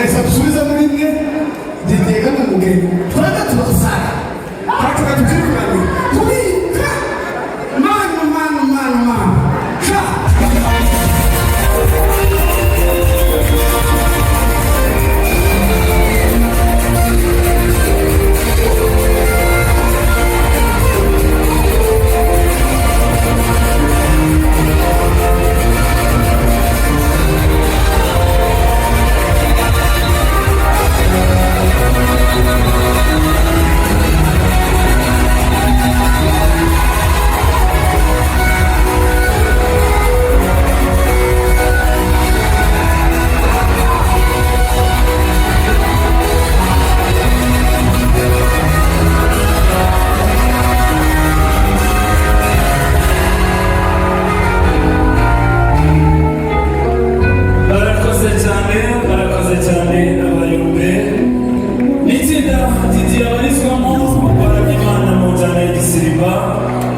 agahita dusubiza muri mwe ditega mu mugeni turaga turasara turaga turi kuganira turika manu sha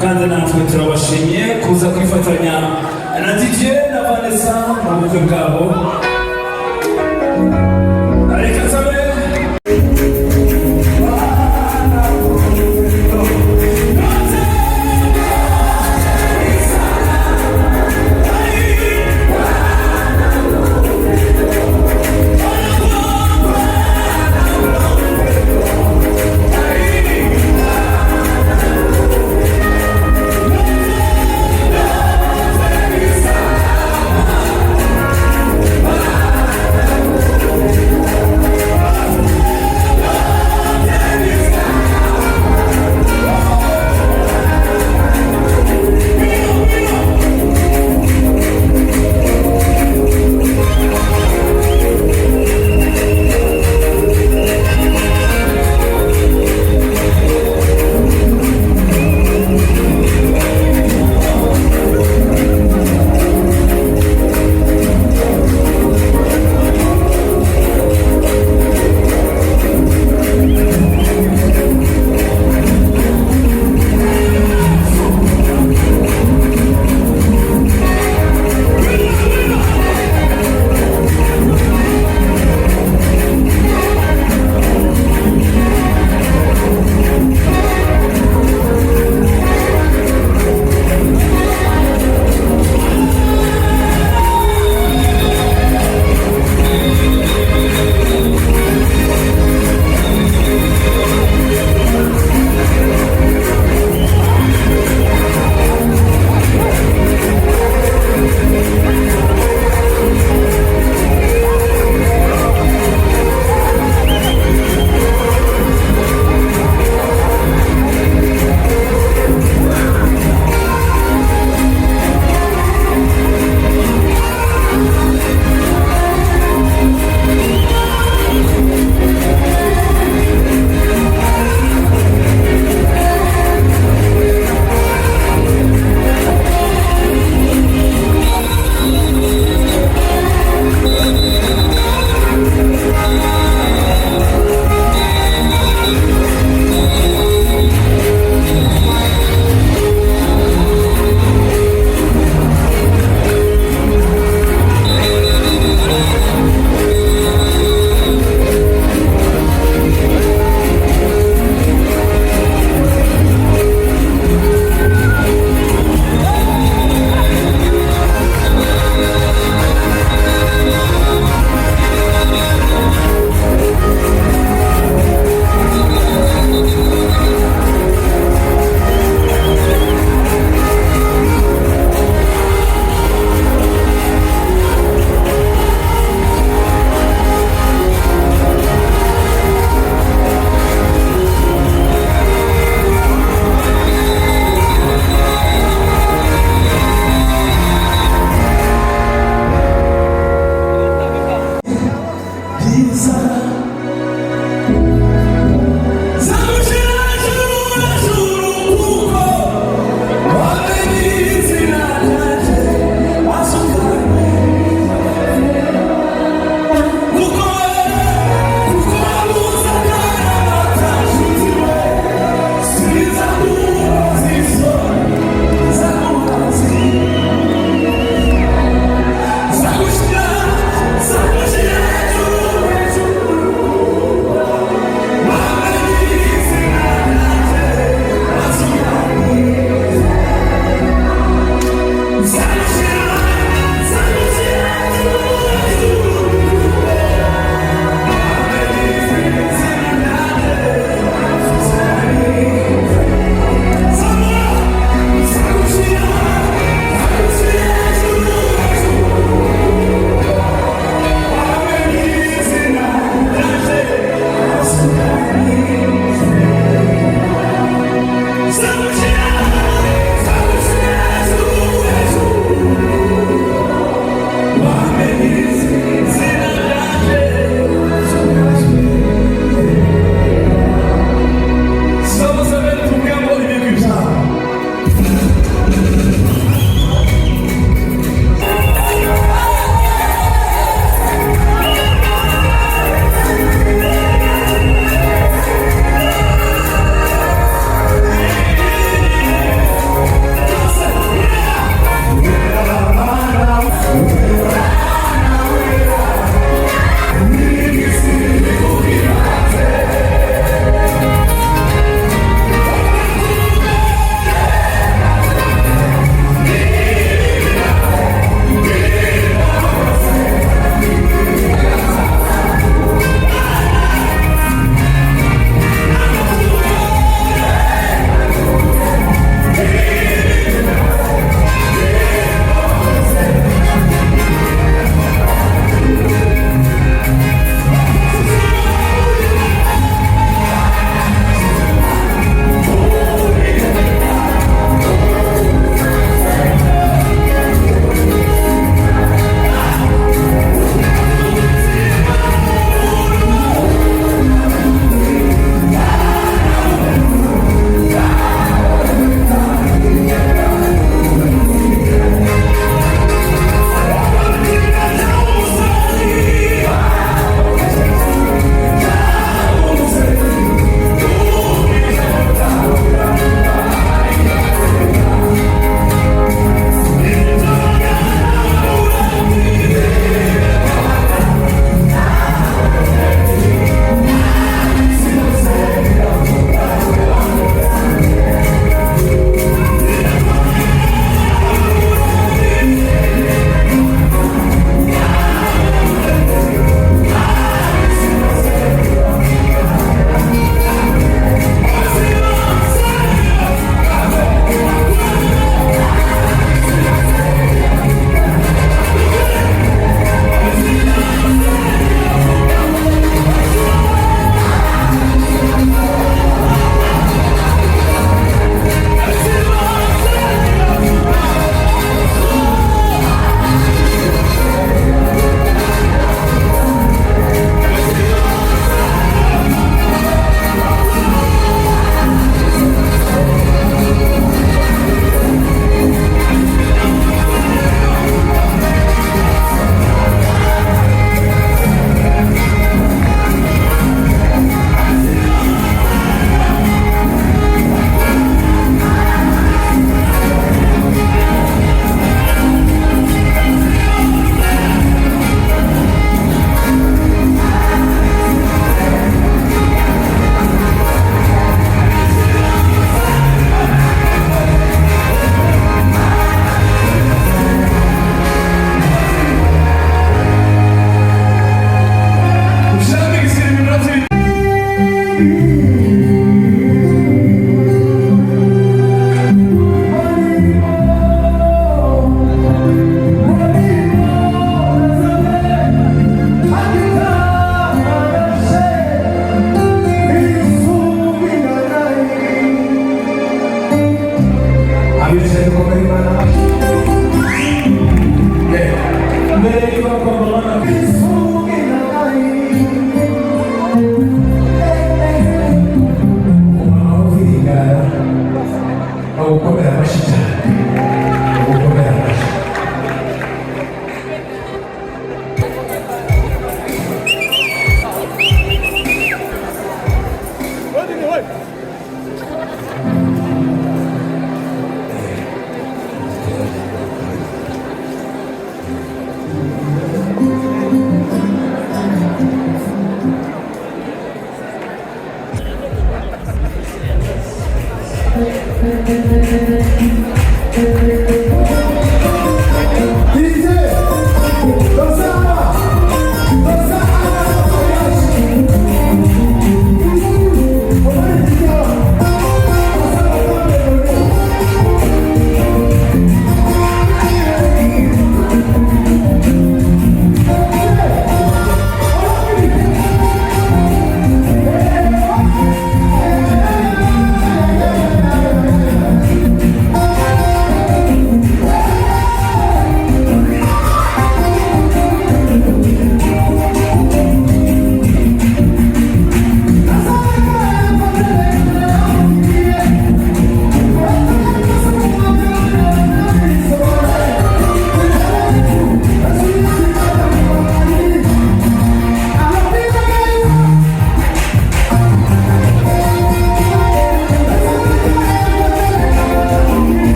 kandi natwe turabashimye kuza kwifatanya na DJ na Vanessa mu bukwe bwabo. Reka nsabe Isa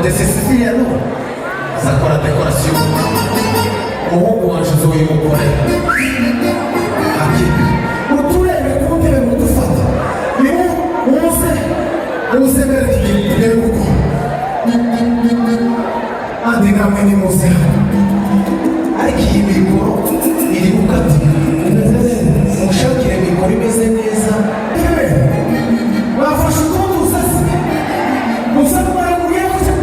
modeste Cecilia no zakora dekorasiyo umuhungu wanje azoyimukorera ati muturebe ku ntebe mudufata nimu muze mbere tugire uko andi namwe nimuze ariko iyi mikoro iri gukatika mushakire mikoro imeze neza yewe bafashe utundi usasi musa n'umaraguye gutya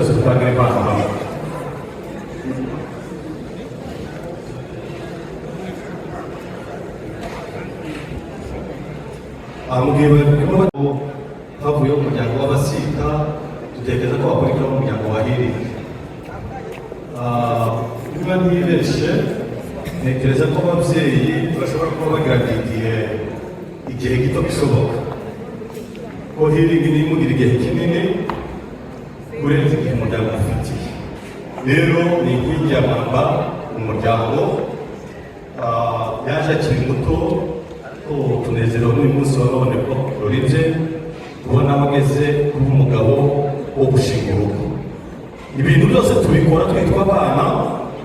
twese tutagira impano hamwe. Mubwiwe ko havuyeho umuryango w'abasita, dutekereza ko bakurikiraho umuryango wa Healing. Niba ntibeshye, ntekereza ko ababyeyi bashobora kuba bagiraniye igihe gito bishoboka, ko Healing nimugira igihe kinini kurenza igihe umuryango ufitiye. Rero ni inkingi ya mwamba umuryango. Yaje akiri muto, tunezerewe n'uyu munsi wa none ko ruribye kubona bageze kuba umugabo wo gushinga urugo. Ibintu byose tubikora twitwa abana,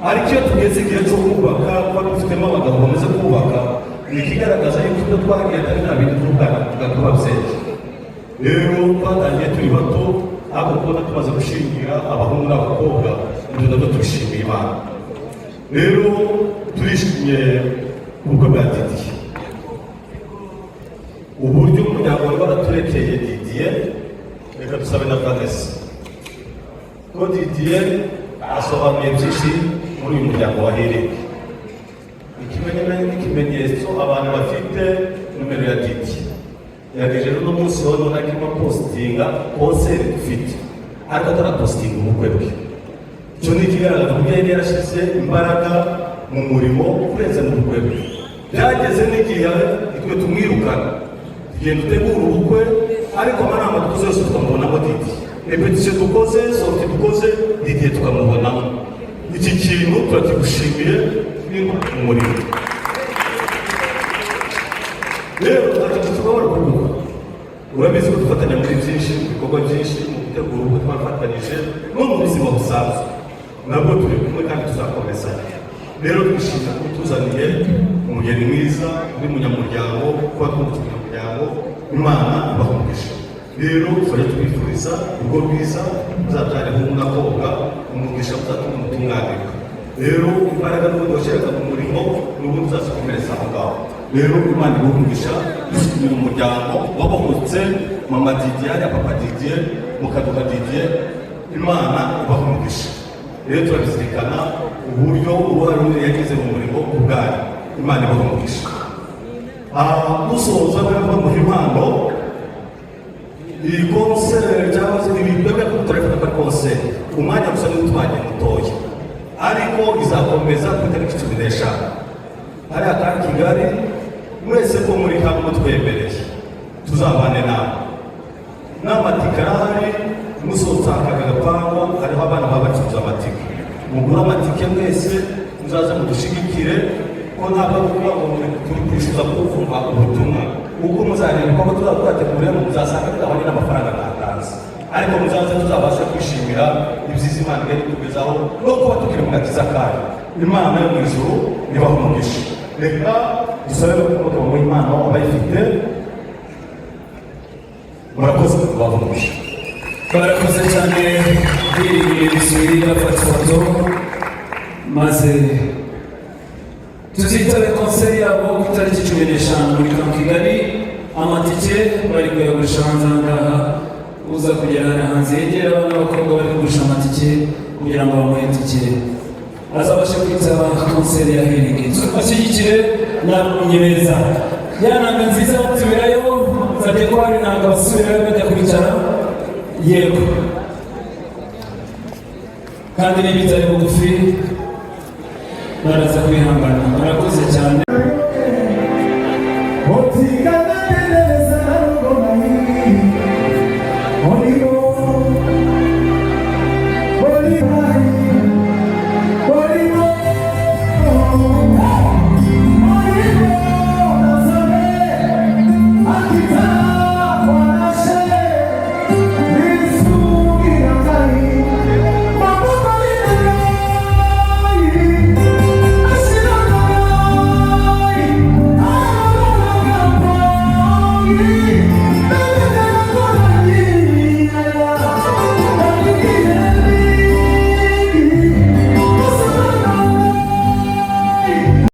ariko iyo tugeze igihe cyo kubaka, kuba dufitemo abagabo bamaze kubaka, ni ikigaragaza yuko ibyo twagenda ari nta bintu by'ubwana bw'ababyeyi. Rero twatangiye turi bato, ariko kubona tumaze gushingira abahungu n'abakobwa, ibyo nabyo tubishimiye Imana. Rero turishimiye ubukwe bwa Didier. Uburyo umuryango wari waraturekeye Didier, reka dusabe na Vanessa ko Didier asobanuye byinshi muri uyu muryango wa Healing. Ikimenyetso abantu bafite numero ya Didier yagejeje no munsi wa none arimo postinga konseri dufite, ariko atarapostinga ubukwe bwe. Icyo ni ikigaragaza ko yari yarashyize imbaraga mu murimo kurenza n'ubukwe bwe. Byageze n'igihe twe tumwirukana tugenda dutegura ubukwe, ariko amanama dukoze yose tukamubonamo Didier. Repetition dukoze, sorti dukoze, Didier tukamubonamo. Iki kintu turakigushimiye mu murimo. Rero ntacyo tugomba kuvuga. Urabizi ko dufatanya muri byinshi, mu bikorwa byinshi, mu gutegura ubukwe twafatanyije no mu buzima busanzwe. Nabwo turi kumwe kandi tuzakomeza. Rero twishimira ko tuzaniye umugeni mwiza, uri munyamuryango, kuba twumva umunyamuryango, Imana ibahumugisha. Rero tujya tubifuriza urugo rwiza, muzabyare nk'umukobwa, umugisha muzatuma umutunganirwa. Rero imbaraga n'ubundi washyiraga mu murimo, n'ubundi uzazikomereza aho ngaho. Rero Imana ibahumugisha, dushimira umuryango wabahutse, mama Didier ya papa Didier, mukaduka Didier, Imana ibahumugisha. Rero turabizirikana uburyo uruhare runini yagize mu murimo ubwanyu. Imana ibahumugisha. Dusoza bamuha impano, iyi konseri cyangwa se ibintu byo turafata kuri konseri, umwanya gusa n'utwanya mutoya, ariko izakomeza ku itariki 15 hariya kandi Kigali. Mwese ko muri hamwe mutwemereye tuzabane nawe, n'amatika arahari. Musoza akagapangu hariho abana baba bacuruza amatika, mugura amatike mwese muzaza mudushigikire, ko ntabwo ari ukuvuga ngo turi kwishyuza kumva ubutumwa. Ubwo muzareba ko tuzabategurira muzasanga tudabanye n'amafaranga ntatanze, ariko muzaze tuzabasha kwishimira ibyiza Imana iri kutugezaho no kuba tukiri mu gakiza kayo. Imana yo mu ijuru ibaha umugisha. Reka dusabe n'umugabo w'Imana abayifite. Murakoze kubaha umugisha. Barakoze cyane bisubiri bafata ifoto maze tuzitabe konseri yabo ku itariki 15 muri Camp Kigali. Amatike bari kuyagurisha hanze aha ngaha, uza kugera hanze yegera abana b'abakobwa bari kugurisha amatike kugira ngo bamuhe itike azabashe kwitaba konseri ya Healing. Tubashyigikire n'abanyemeza yananga nziza batubirayo nzajya ko hari nanga basubirayo bajya kwicara. Yego kandi n'ibitari bugufi baraza kwihangana. Murakoze cyane.